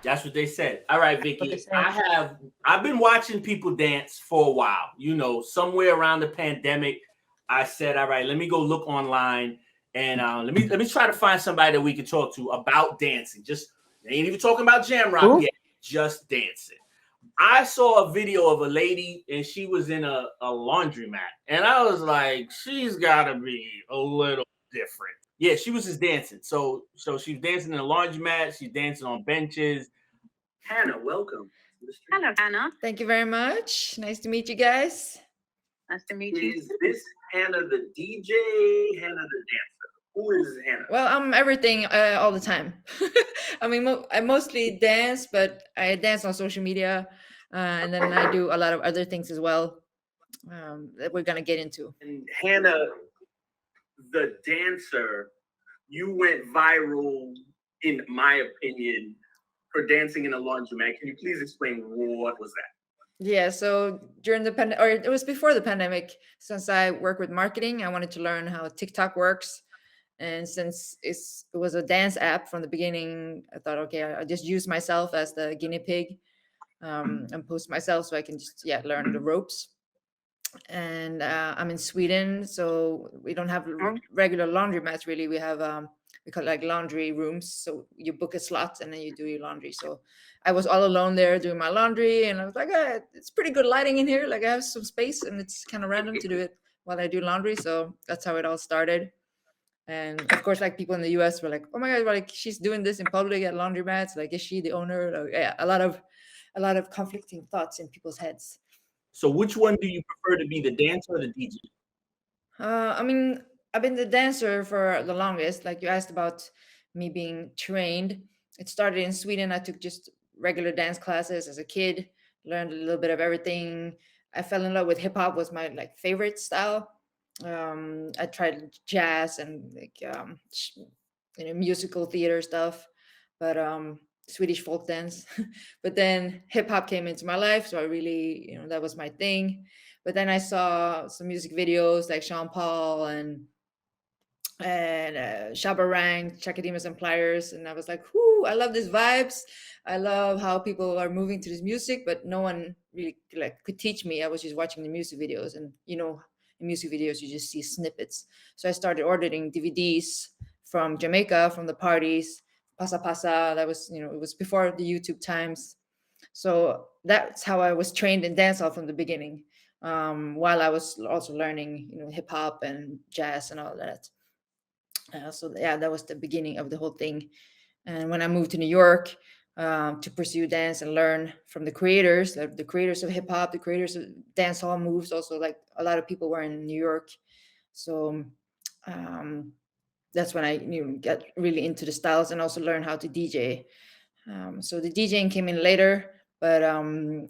That's what they said. All right, What they Vicky. said. I've been watching people dance for a while. Somewhere around the pandemic, I said, all right, let me go look online and let me try to find somebody that we can talk to about dancing. Just ain't even talking about Jamrock Who? yet, just dancing. I saw a video of a lady and she was in a laundromat, and I was like, she's gotta be a little different. Yeah, she was just dancing. So she's dancing in a laundromat, she's dancing on benches. Hanna, welcome to the stream. Hello, Anna. Thank you very much. Nice to meet you guys. Nice to meet you. Is this Hanna the DJ, Hanna the dancer? Who is Hanna? Well, I'm everything all the time. I mean, I mostly dance, but I dance on social media, and then I do a lot of other things as well that we're gonna get into. And Hanna, the dancer, you went viral, in my opinion, for dancing in a laundromat. Can you please explain what was that? Yeah, so during the or it was before the pandemic. Since I work with marketing, I wanted to learn how TikTok works, and since it was a dance app from the beginning, I thought, okay, I just use myself as the guinea pig, and post myself so I can just learn the ropes. And I'm in Sweden, so we don't have regular laundromats really. We have we call it like laundry rooms. So you book a slot and then you do your laundry. So I was all alone there doing my laundry, and I was like, it's pretty good lighting in here. Like I have some space, and it's kind of random to do it while I do laundry. So that's how it all started. And of course, like people in the US were like, "Oh my God, like she's doing this in public at laundromats. Like, is she the owner?" Like, yeah, a lot of conflicting thoughts in people's heads. So which one do you prefer to be, the dancer or the DJ? I mean, I've been the dancer for the longest. Like you asked about me being trained. It started in Sweden. I took just regular dance classes as a kid, learned a little bit of everything. I fell in love with hip hop, was my like favorite style. I tried jazz and like musical theater stuff, but Swedish folk dance. But then hip hop came into my life, so I really, that was my thing. But then I saw some music videos like Sean Paul and Shabba Rank, Chakademus and Pliers, and I was like, "Whoo! I love these vibes. I love how people are moving to this music." But no one really like could teach me. I was just watching the music videos, and in music videos you just see snippets. So I started ordering DVDs from Jamaica, from the parties, Pasa Pasa. That was, it was before the YouTube times. So that's how I was trained in dancehall from the beginning. While I was also learning, hip hop and jazz and all that. So yeah, that was the beginning of the whole thing. And when I moved to New York to pursue dance and learn from the creators of hip hop, the creators of dance hall moves, also like a lot of people were in New York. So that's when I got really into the styles and also learned how to DJ. So the DJing came in later, but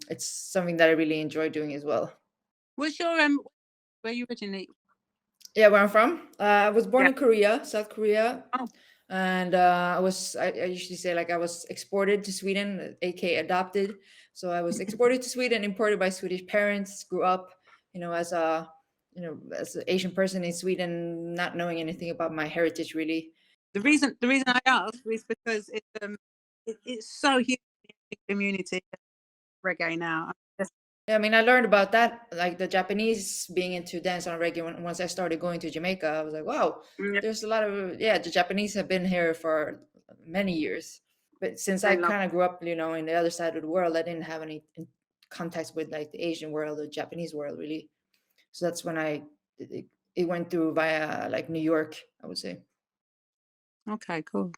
it's something that I really enjoy doing as well. What's your where you originally? Yeah, where I'm from. I was born in Korea, South Korea. Oh. And I usually say like I was exported to Sweden, aka adopted. So I was exported to Sweden, imported by Swedish parents, grew up, as as an Asian person in Sweden, not knowing anything about my heritage really. The reason I asked is because it's so huge in the community, reggae now. Yeah, I mean, I learned about that, like the Japanese being into dance on reggae. Once I started going to Jamaica, I was like, wow, there's a lot of, the Japanese have been here for many years. But since I kind of grew up, in the other side of the world, I didn't have any contacts with like the Asian world or Japanese world, really. So that's when it went through via like New York, I would say. Okay, cool.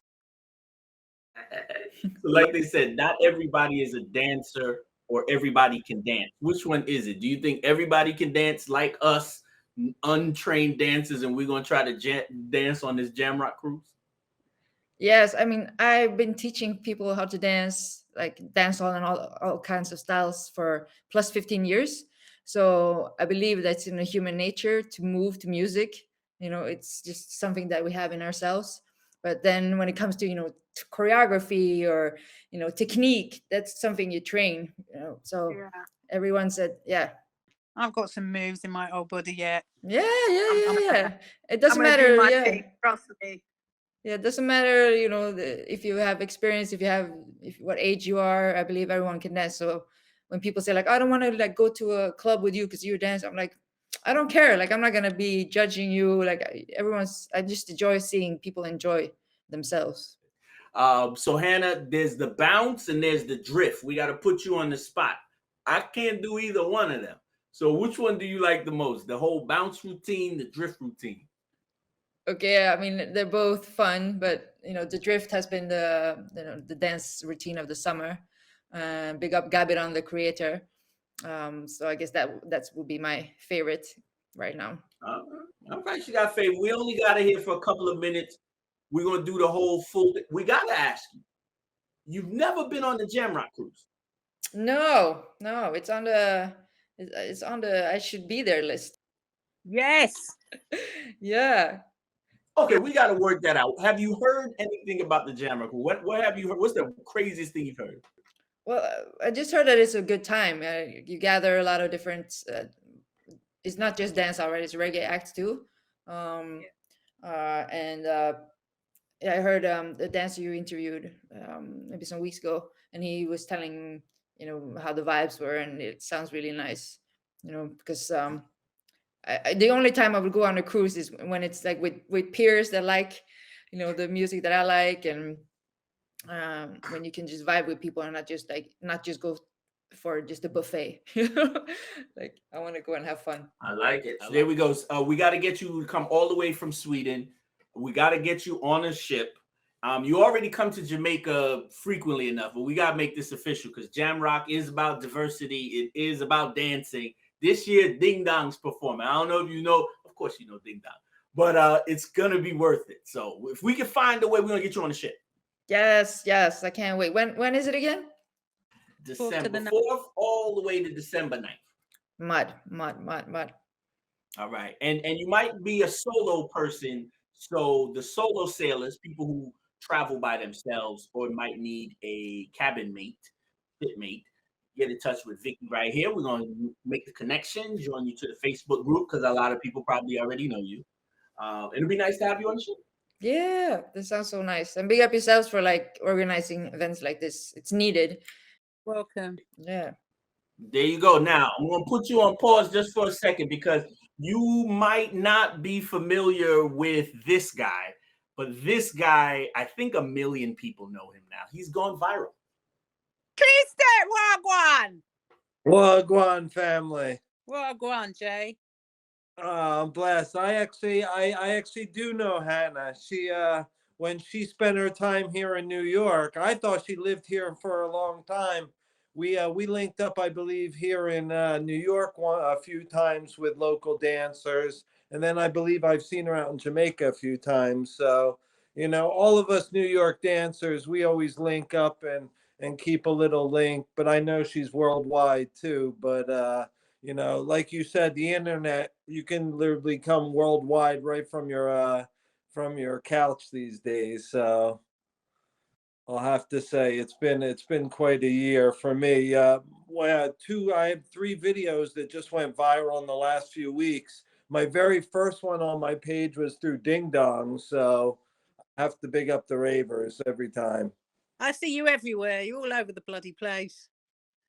So like they said, not everybody is a dancer or everybody can dance. Which one is it? Do you think everybody can dance like us, untrained dancers, and we're going to try to dance on this Jamrock cruise? Yes, I mean, I've been teaching people how to dance, like dancehall and all kinds of styles for plus 15 years. So I believe that's in the human nature to move to music. It's just something that we have in ourselves. But then when it comes to, to choreography or, technique, that's something you train, So everyone said, yeah. I've got some moves in my old body yet. Yeah. It doesn't matter. Trust me. Yeah, it doesn't matter, if you have experience, if what age you are. I believe everyone can dance. So when people say like, I don't want to like go to a club with you because you dance, I'm like, I don't care. Like, I'm not gonna be judging you. Like, I just enjoy seeing people enjoy themselves. So Hannah, there's the bounce and there's the drift. We got to put you on the spot. I can't do either one of them. So which one do you like the most? The whole bounce routine, the drift routine? Okay, I mean they're both fun, but the drift has been the dance routine of the summer. Big up Gabidon, the creator. So I guess that would be my favorite right now. All right, you got favorite. We only got it here for a couple of minutes. We're gonna do the whole full. We gotta ask you. You've never been on the Jamrock cruise. No, it's on the I should be there list. Yes. Yeah. Okay, we got to work that out. Have you heard anything about the Jamrock? What have you heard? What's the craziest thing you've heard? Well, I just heard that it's a good time. You gather a lot of different. It's not just dance already; it's reggae acts too. Um, and yeah, I heard the dancer you interviewed maybe some weeks ago, and he was telling how the vibes were, and it sounds really nice. Because the only time I would go on a cruise is when it's like with peers that like, the music that I like, and when you can just vibe with people and not just go for just a buffet. Like, I want to go and have fun. I like it. There we go. We got to get you to come all the way from Sweden. We got to get you on a ship. You already come to Jamaica frequently enough, but we got to make this official because Jamrock is about diversity. It is about dancing. This year, Ding Dong's performing. I don't know if you know. Of course, you know Ding Dong, but it's gonna be worth it. So if we can find a way, we're gonna get you on the ship. Yes, I can't wait. When is it again? December 4th all the way to December 9th. Mud. All right. And you might be a solo person. So the solo sailors, people who travel by themselves or might need a cabin mate, fit mate, get in touch with Vicky right here. We're going to make the connection, join you to the Facebook group because a lot of people probably already know you. It'll be nice to have you on the show. Yeah, this sounds so nice. And big up yourselves for like organizing events like this. It's needed. Welcome. Yeah. There you go. Now, I'm going to put you on pause just for a second because you might not be familiar with this guy, but this guy, I think 1 million people know him now. He's gone viral. Wagwan. Wagwan family. Wagwan, Jay. I'm blessed. I actually do know Hannah. She when she spent her time here in New York, I thought she lived here for a long time. We linked up, I believe, here in New York a few times with local dancers, and then I believe I've seen her out in Jamaica a few times. So all of us New York dancers, we always link up and keep a little link. But I know she's worldwide too. But like you said, the internet, you can literally come worldwide right from your couch these days. So I'll have to say it's been quite a year for me. I have 3 videos that just went viral in the last few weeks. My very first one on my page was through Ding Dong, so I have to big up the Ravers every time. I see you everywhere. You're all over the bloody place.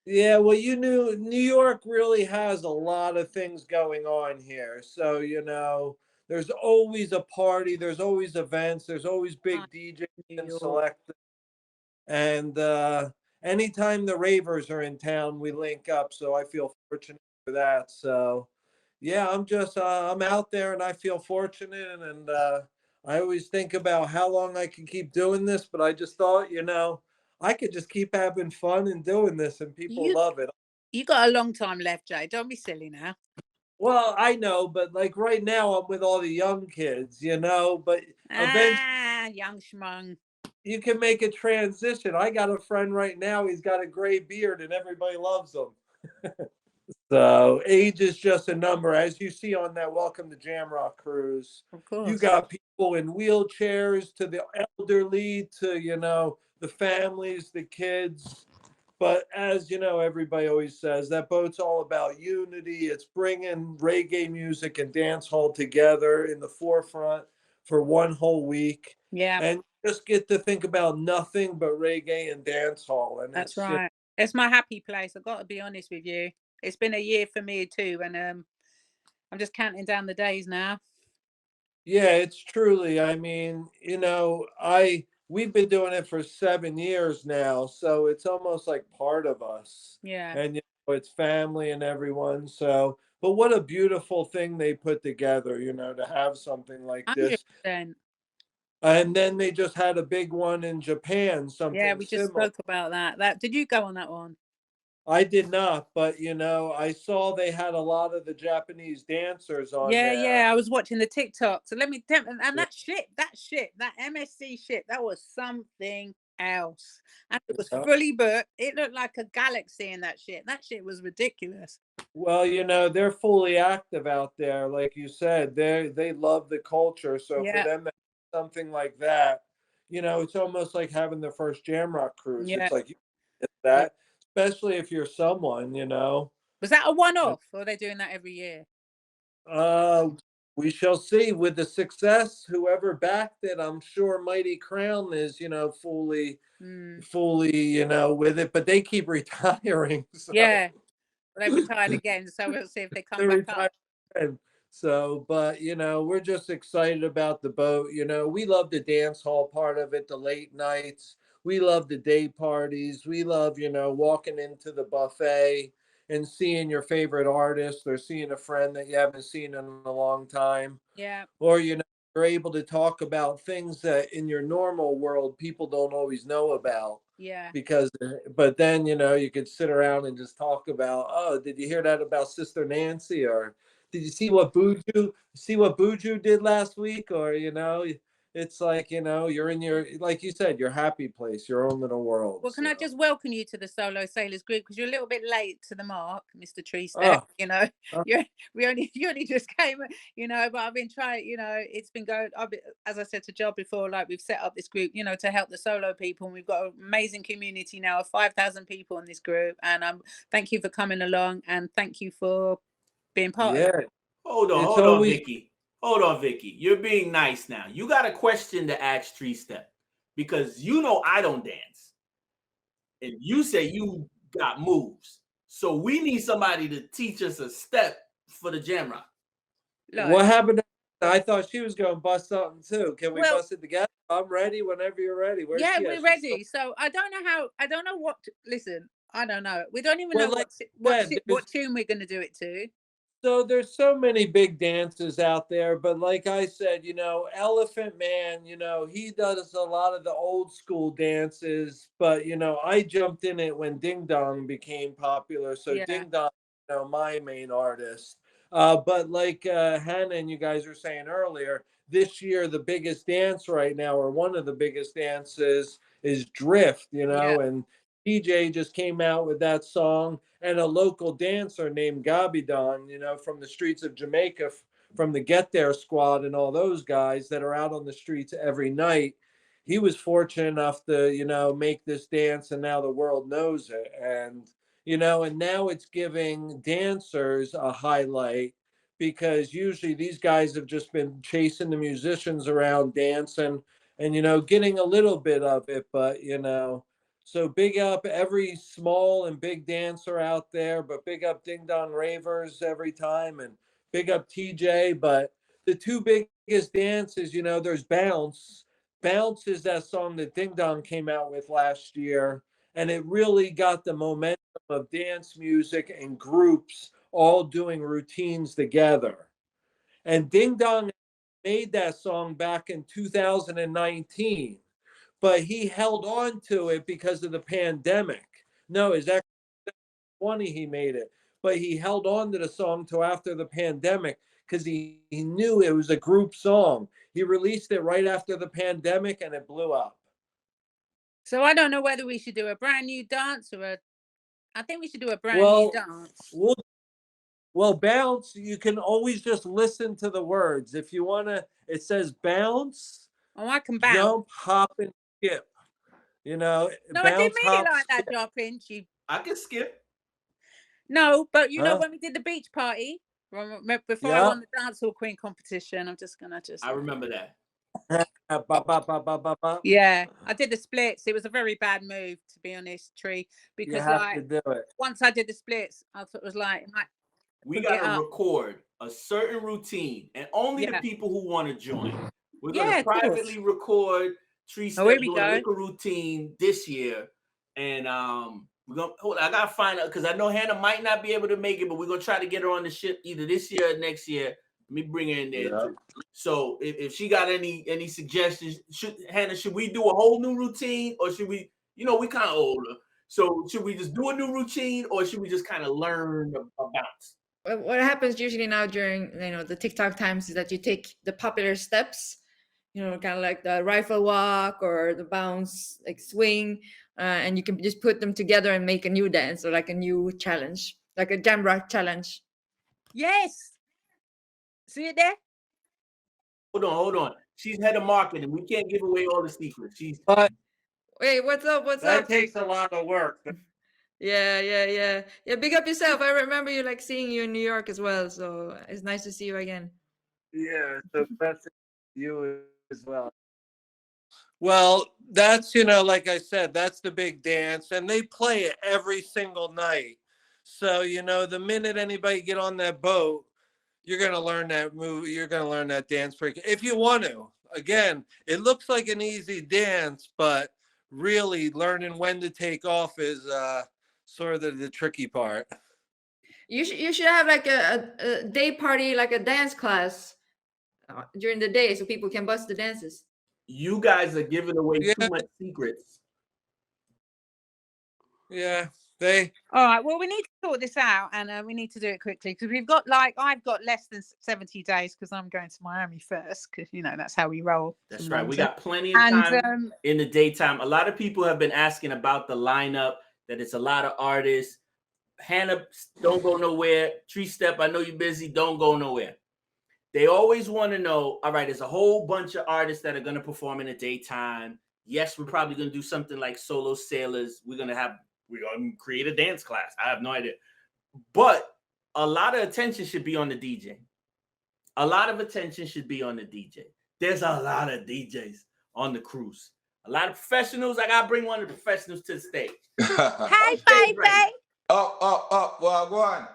Yeah, well, New York really has a lot of things going on here. So, there's always a party, there's always events, there's always big DJs and select. And anytime the Ravers are in town, we link up. So I feel fortunate for that. So yeah, I'm out there and I feel fortunate. And I always think about how long I can keep doing this. But I just thought, I could just keep having fun and doing this and people love it. You got a long time left, Jay. Don't be silly now. Well, I know, but like right now I'm with all the young kids, but eventually young schmung. you can make a transition. I got a friend right now, he's got a gray beard and everybody loves him. So age is just a number. As you see on that Welcome to Jamrock cruise, Of course. you got people in wheelchairs to the elderly to, the families, the kids. But as you know, everybody always says that boat's all about unity. It's bringing reggae music and dance hall together in the forefront for one whole week. Yeah, and just get to think about nothing but reggae and dance hall. And that's it's, you right. It's my happy place. I've got to be honest with you. It's been a year for me too, and I'm just counting down the days now. yeah, it's truly, I mean, we've been doing it for 7 years now, so it's almost like part of us. Yeah, And it's family and everyone. So, but what a beautiful thing they put together, to have something like hundred this. percent. And then they just had a big one in Japan, Yeah, something we just similar. spoke about that. That did you go on that one? I did not, but I saw they had a lot of the Japanese dancers on Yeah, there. yeah. I was watching the TikTok. So let me tell and Yeah, that MSC shit, that was something else. And it was yeah. fully booked. It looked like a galaxy in that shit. That shit was ridiculous. Well, they're fully active out there, like you said. They love the culture, so for Yeah, them to have something like that, it's almost like having the first Jamrock cruise. yeah, It's like you get yeah. that, especially if you're someone. Was that a one-off or are they doing that every year? Uh, we shall see with the success. Whoever backed it, I'm sure Mighty Crown is, Mm. fully, with it. But they keep retiring, so Yeah. Well, they've retired again, so we'll see if they come they're back up. retiring. So, but we're just excited about the boat. We love the dance hall part of it, the late nights. We love the day parties. We love, walking into the buffet and seeing your favorite artist or seeing a friend that you haven't seen in a long time. Yeah, Or, you're able to talk about things that in your normal world people don't always know about. yeah. Because, but then, you could sit around and just talk about, oh, did you hear that about Sister Nancy? Or did you see what Buju did last week? Or, it's like, you're in your, like you said, your happy place, your own little world. Well, can I So, just welcome you to the Solo Sailors group because you're a little bit late to the mark, Mr. TreeStep. oh, oh, You're you only just came, but I've been trying, it's been going. As I said to Job before, like we've set up this group, to help the solo people, and we've got an amazing community now of 5,000 people in this group. And thank you for coming along, and thank you for being part of it. yeah, Hold on, it's hold on, always, Vicky. Hold on, Vicky. You're being nice now. You got a question to ask TreeStep because I don't dance, and you say you got moves. So we need somebody to teach us a step for the Jamrock. what Like, happened to, I thought she was going to bust something too. Can we well, bust it together? I'm ready whenever you're ready. Where's yeah, she at? we're She's still, ready. So I don't know what. Listen, I don't know. We don't even well, know like you said, what tune we're gonna do it to. there's so many big dances out there, but like I said, Elephant Man, he does a lot of the old school dances, but I jumped in it when Ding Dong became popular. So Yeah, Ding Dong, my main artist. But like Hannah and you guys were saying earlier, this year the biggest dance right now, or one of the biggest dances, is drift, yeah, and DJ just came out with that song, and a local dancer named Gabidon, from the streets of Jamaica, from the Get There Squad and all those guys that are out on the streets every night. He was fortunate enough to, make this dance, and now the world knows it. And now it's giving dancers a highlight because usually these guys have just been chasing the musicians around dancing and, getting a little bit of it, but, so big up every small and big dancer out there, but big up Ding Dong Ravers every time, and big up TJ. But the two biggest dances, there's Bounce. Bounce is that song that Ding Dong came out with last year, and it really got the momentum of dance music and groups all doing routines together. And Ding Dong made that song back in 2019, but he held on to it because of the pandemic. No, it's actually 20 he made it, but he held on to the song till after the pandemic because he knew it was a group song. He released it right after the pandemic and it blew up. so I don't know whether we should do a brand new dance or a. I think we should do a brand new Well, dance. we'll well, bounce, you can always just listen to the words. If you want to, it says bounce, Oh, I can bounce. jump, hop, and skip. No, I didn't Bounce, mean it hop, like that, skip. Jar Prince. You I can skip. no, but Huh? when we did the beach party before I Yeah. won the dancehall queen competition, I'm just gonna I remember that. Ba, ba, ba, ba, ba, ba. Yeah, I did the splits. It was a very bad move, to be honest, Tree, You because have like to do it. once I did the splits, I thought it was like We couldn't got get to up. record a certain routine, and only the Yeah. people who want to join. We're Yeah, going to of course. privately record Oh, here TreeStepp we doing a go. liquor routine this year, and we're gonna hold. I gotta find out because I know Hanna might not be able to make it, but we're gonna try to get her on the ship either this year or next year. Let me bring her in there too. So if she got any suggestions, Hanna, should we do a whole new routine, or should we? You know, we kind of older, so should we just do a new routine, or should we just kind of learn a bounce? What happens usually now during the TikTok times is that you take the popular steps, kind of like the rifle walk or the bounce, like swing, and you can just put them together and make a new dance or like a new challenge, like a Jamrock challenge. Yes. See it there? Hold on. She's head of marketing. We can't give away all the secrets. But Wait, what's up? What's that up? takes a lot of work. Yeah. Big up yourself. I remember you like seeing you in New York as well, so it's nice to see you again. Yeah, so that's you as well. Well, that's like I said, that's the big dance, and they play it every single night. So the minute anybody get on that boat, you're gonna learn that move. You're gonna learn that dance break if you want to. Again, it looks like an easy dance, but really learning when to take off is sort of the tricky part. You should have like a day party, like a dance class during the day, so people can bust the dances. You guys are giving away too much secrets. Yeah, All right. Well, we need to sort this out, and we need to do it quickly because I've got less than 70 days because I'm going to Miami first because that's how we roll. That's right. We got plenty of time in the daytime. A lot of people have been asking about the lineup. That it's a lot of artists. Hanna, don't go nowhere. TreeStepp, I know you're busy. Don't go nowhere. They always want to know, all right, there's a whole bunch of artists that are going to perform in the daytime. Yes, we're probably going to do something like Solo Sailors. We're going to create a dance class. I have no idea. But a lot of attention should be on the DJ. A lot of attention should be on the DJ. There's a lot of DJs on the cruise. A lot of professionals. I got to bring one of the professionals to the stage. Hey, baby. Up. Wagwan.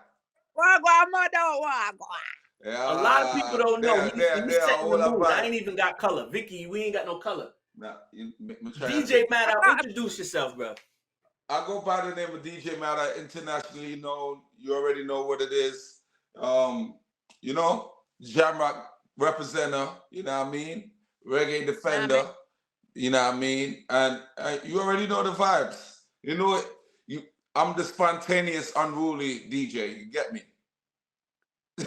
Yeah, a lot of people don't know. He's setting the mood. I ain't even got color. Vicky, we ain't got no color. Nah, DJ Matter, introduce yourself, bro. I go by the name of DJ Matter, internationally known. You already know what it is. Jamrock representative, you know what I mean? Reggae defender, you know what I mean? And you already know the vibes. You know it. I'm the spontaneous, unruly DJ. You get me?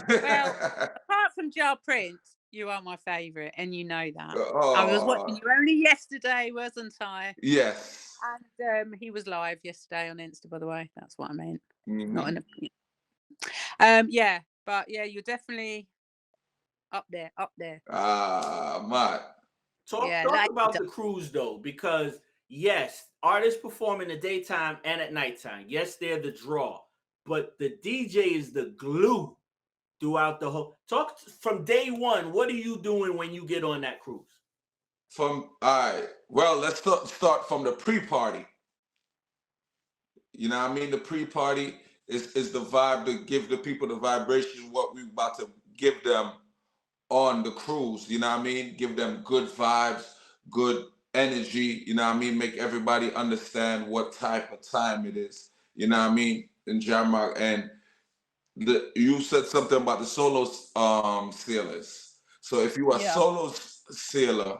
Well, apart from Jar Prince, you are my favorite, and you know that. I was watching you only yesterday, wasn't I? Yes. And he was live yesterday on Insta, by the way. That's what I meant. Mm-hmm. Not in you're definitely up there. Man. Talk about the cruise though, because yes, artists perform in the daytime and at nighttime. Yes, they're the draw, but the DJ is the glue throughout the whole. Talk from day one. What are you doing when you get on that cruise? Let's start from the pre-party. You know what I mean? The pre-party is the vibe to give the people the vibration, what we're about to give them on the cruise. You know what I mean? Give them good vibes, good energy. You know what I mean? Make everybody understand what type of time it is. You know what I mean? In Jamrock. And you said something about the solo sailors. So if you are solo sailor,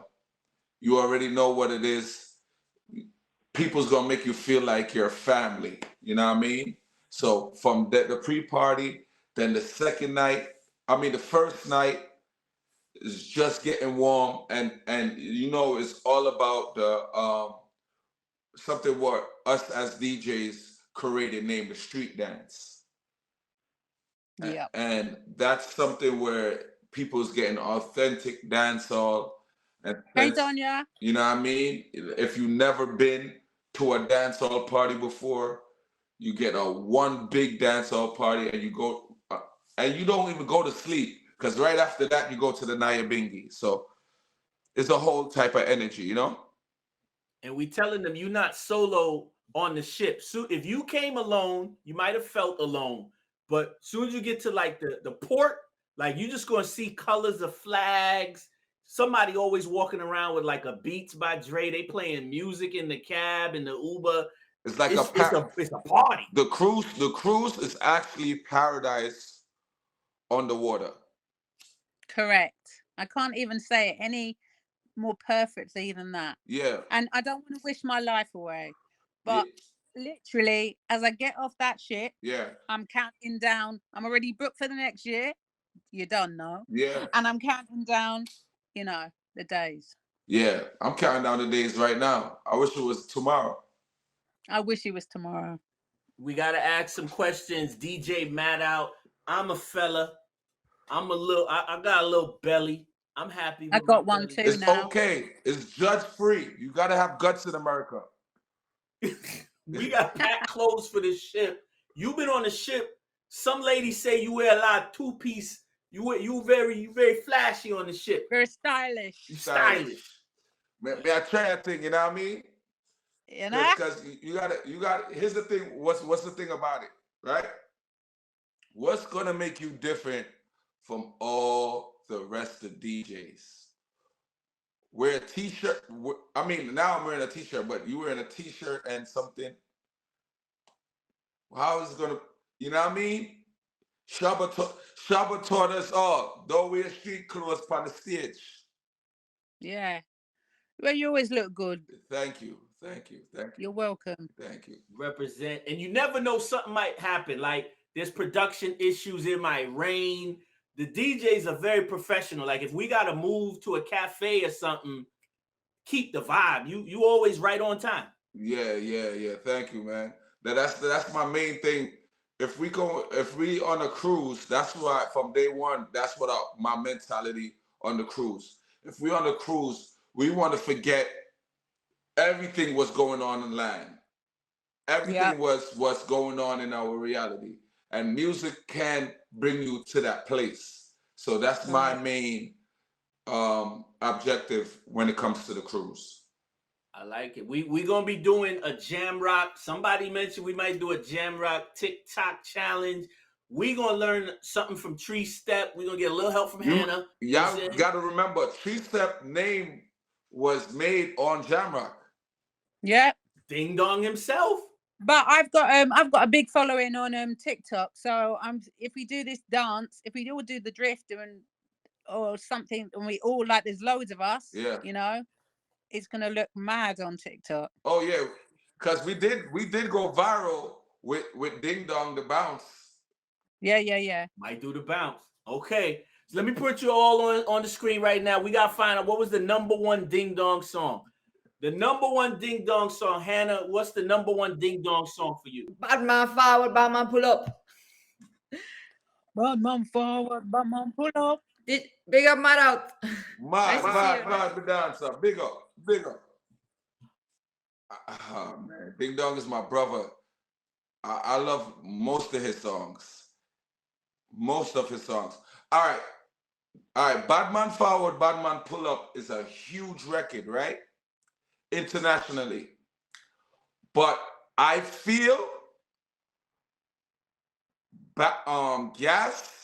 you already know what it is. People's gonna make you feel like you're family. You know what I mean? So from the pre-party, then the first night is just getting warm, and it's all about the something what us as DJs created named the street dance. Yeah. And that's something where people's getting authentic dancehall. Hey, Donya. You know what I mean? If you've never been to a dancehall party before, you get one big dancehall party and you go, and you don't even go to sleep because right after that you go to the Nyabingi. So It's a whole type of energy, you know? And we telling them you're not solo on the ship. So if you came alone, you might have felt alone. But soon as you get to like the port, like you're just gonna see colors of flags. Somebody always walking around with like a Beats by Dre. They playing music in the cab in the Uber. It's like it's a party. The cruise is actually paradise on the water. Correct. I can't even say it any more perfectly than that. Yeah. And I don't want to wish my life away, but literally, as I get off that ship, I'm counting down. I'm already booked for the next year. You're done, no? Yeah. And I'm counting down, you know, the days. Yeah, I'm counting down the days right now. I wish it was tomorrow. I wish it was tomorrow. We gotta ask some questions. DJ Matt out. I'm a fella. I'm a little. I got a little belly. I'm happy. With I got one too. It's now. okay. It's judge free. You gotta have guts in America. We got packed clothes for this ship. You've been on the ship. Some ladies say you wear a lot of two-piece. You very flashy on the ship. Very stylish. Stylish. May I try that thing? You know what I mean? You know. Because you got. Here's the thing. What's the thing about it, right? What's gonna make you different from all the rest of DJs? Wear a t-shirt. I mean, now I'm wearing a t-shirt, but you wearing a t-shirt and something. How is it gonna? You know what I mean? Shabba taught us all. Don't wear street clothes on the stage. Yeah. Well, you always look good. Thank you. You're welcome. Thank you. Represent, and you never know, something might happen. Like there's production issues, it might rain. The DJs are very professional. Like if we gotta move to a cafe or something, keep the vibe. You always right on time. Yeah. Thank you, man. That's my main thing. If we on a cruise, that's why from day one, that's what my mentality on the cruise. If we on a cruise, we want to forget everything was going on in land. Everything was what's going on in our reality. And music can bring you to that place. So that's my main objective when it comes to the cruise. I like it. We're gonna be doing a Jamrock. Somebody mentioned we might do a Jamrock TikTok challenge. We're gonna learn something from TreeStepp. We're gonna get a little help from Hanna. Y'all gotta remember, TreeStepp name was made on Jamrock. Yeah. Ding Dong himself. But I've got a big following on TikTok. So if we do this dance, if we all do the drift or something, and we all like, there's loads of us. Yeah. You know, it's gonna look mad on TikTok. Oh yeah, because we did go viral with Ding Dong the bounce. Yeah. Might do the bounce. Okay. So let me put you all on the screen right now. We gotta find out what was the #1 Ding Dong song. The #1 Ding Dong song, Hanna. What's the #1 Ding Dong song for you? Bad man forward, bad man pull up. Bad man forward, bad man pull up. Big up, Matt out. Mad the dancer. Big up. Oh, man. Ding Dong is my brother. I love most of his songs. All right. Bad man forward, bad man pull up is a huge record, right? Internationally. But I feel Gas.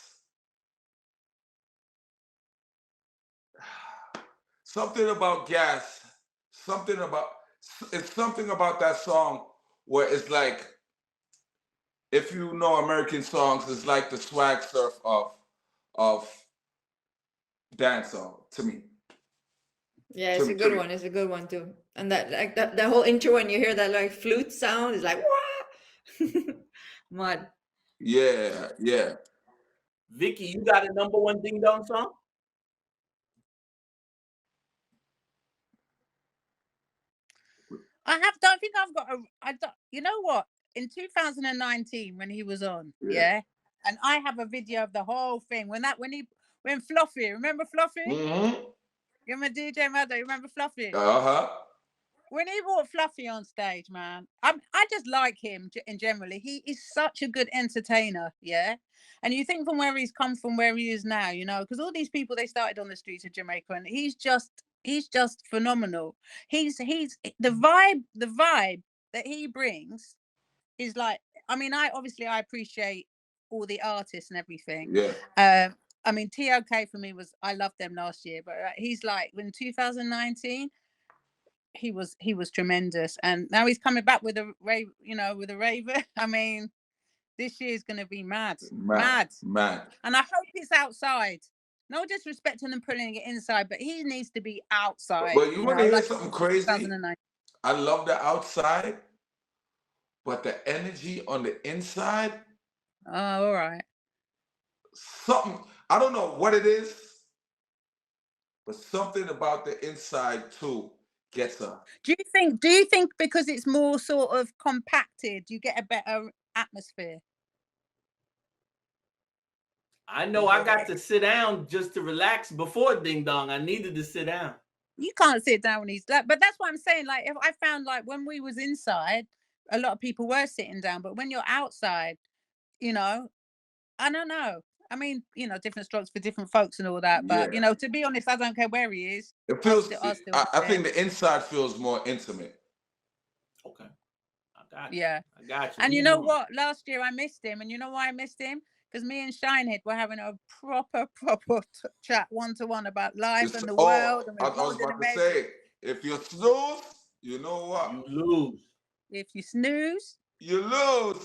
Something about Gas. It's something about that song where it's like, if you know American songs, it's like the swag surf of dancehall to me. Yeah, it's a good one. It's a good one too. And that whole intro, when you hear that like flute sound, is like what? Mud. Yeah. Vicky, you got a #1 Ding Dong song? Don't think I've got you know what? In 2019, when he was on, and I have a video of the whole thing when Fluffy, remember Fluffy? Mm-hmm. You're my DJ Mother, you remember Fluffy? When he brought Fluffy on stage, man, I just like him in generally. He is such a good entertainer, and you think from where he's come from, where he is now, you know, because all these people, they started on the streets of Jamaica, and he's just He's just phenomenal. He's the vibe that he brings is like, I mean, I appreciate all the artists and everything. Yeah. I mean, TOK for me was, I loved them last year, but he's like, in 2019, he was tremendous, and now he's coming back with a with a Raver. I mean, this year is going to be mad. And I hope it's outside. No disrespect to them putting it inside, but he needs to be outside. But you want to hear like something crazy? I love the outside, but the energy on the inside. Oh, all right. Something, I don't know what it is, but something about the inside too gets up. Do you think because it's more sort of compacted, you get a better atmosphere? I know I got to sit down just to relax before Ding Dong. I needed to sit down. You can't sit down when he's like, but that's what I'm saying. Like, if I found, like, when we was inside, a lot of people were sitting down, but when you're outside, I don't know. I mean, different strokes for different folks and all that. But to be honest, I don't care where he is. It feels. I think the inside feels more intimate. Okay, I got you. Yeah, I got you. And you know what? Last year I missed him, and you know why I missed him? Because me and Shinehead were having a proper chat one-to-one about life and the world. And I was about to say, if you snooze, you know what? You lose. If you snooze, you lose.